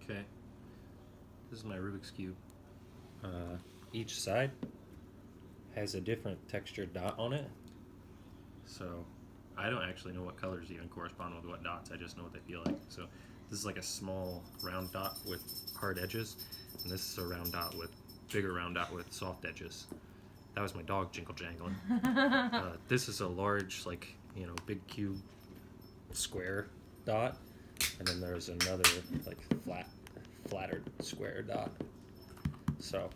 Okay, this is my Rubik's Cube. Each side has a different textured dot on it. So I don't actually know what colors even correspond with what dots. I just know what they feel like. So this is like a small round dot with hard edges, and this is a round dot with bigger round dot with soft edges. That was my dog jingle jangling. This is a large, like, you know, big cube square dot, and then there's another like flatter square dot. So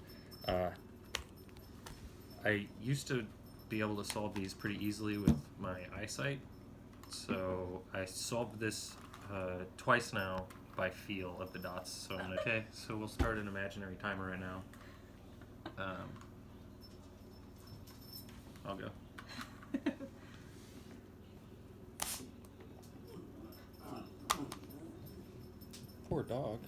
I used to be able to solve these pretty easily with my eyesight, so I solved this twice now by feel of the dots. So I'm gonna, okay, so we'll start an imaginary timer right now. I'll go. Poor dog.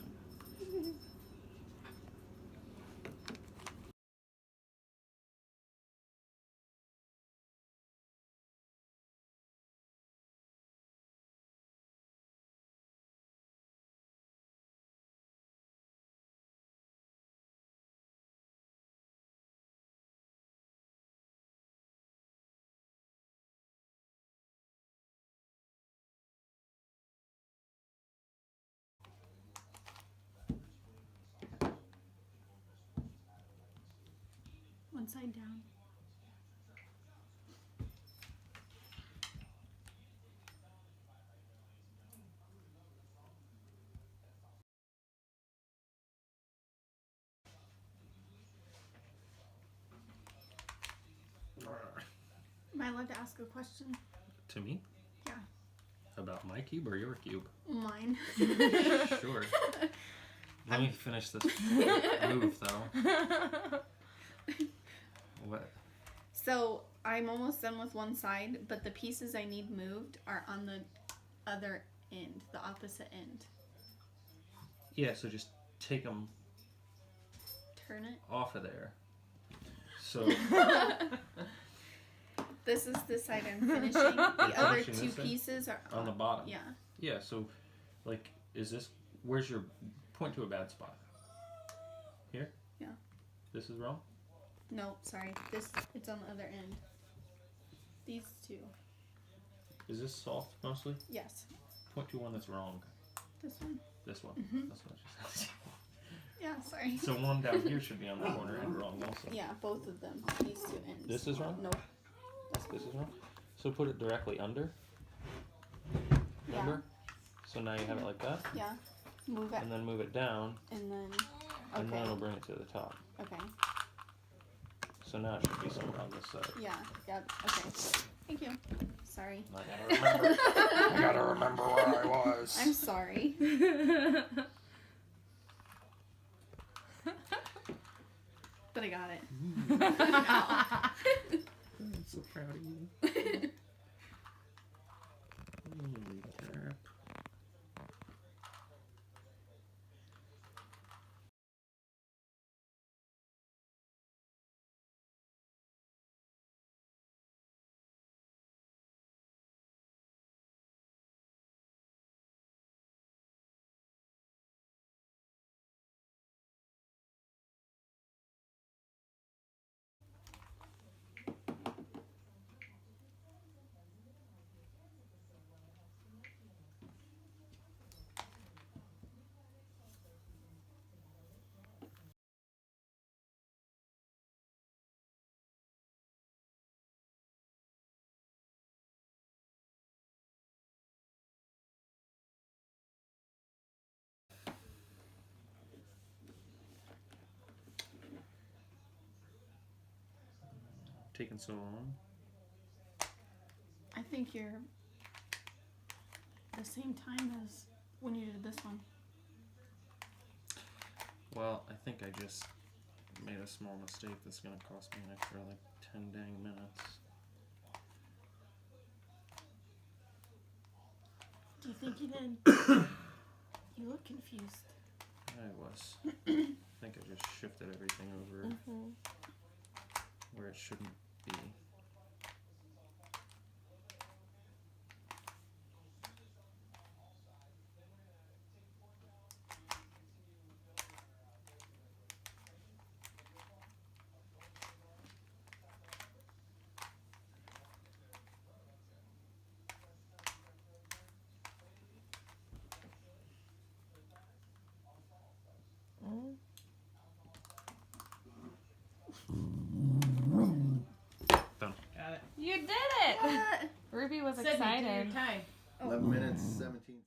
One side down. Am I allowed to ask a question? To me? Yeah. About my cube or your cube? Mine. Sure. Let me finish this move, though. What? So I'm almost done with one side, but the pieces I need moved are on the other end, the opposite end. Yeah, so just take them Turn it. off of there. So This is the side I'm finishing. The other finishing two this side? pieces are on the bottom. Yeah. Yeah, so, like, is this, where's your, point to a bad spot? Here? Yeah. This is wrong? No, sorry. It's on the other end. These two. Is this soft, mostly? Yes. Point to one that's wrong. This one. This one. Mhm. That's what I just Yeah, sorry. So one down here should be on the corner and wrong also. Yeah, both of them. These two ends. This is wrong? Nope. This is wrong? So put it directly under? Yeah. Under? So now you have it like that? Yeah. Move it. And then move it down, And then. and then Okay. it'll bring it to the top. Okay. So now it should be somewhere on this side. Yeah. Yep. Okay. Thank you. Sorry. I gotta remember. I gotta remember where I was. I'm sorry. But I got it. I'm so proud of you. Holy crap. Taking so long. I think you're the same time as when you did this one. Well, I think I just made a small mistake that's gonna cost me an extra like 10 dang minutes. Do you think you did? You look confused. I was. I think I just shifted everything over where it shouldn't be. Ruby was Sydney, do your excited. time. 11 minutes, 17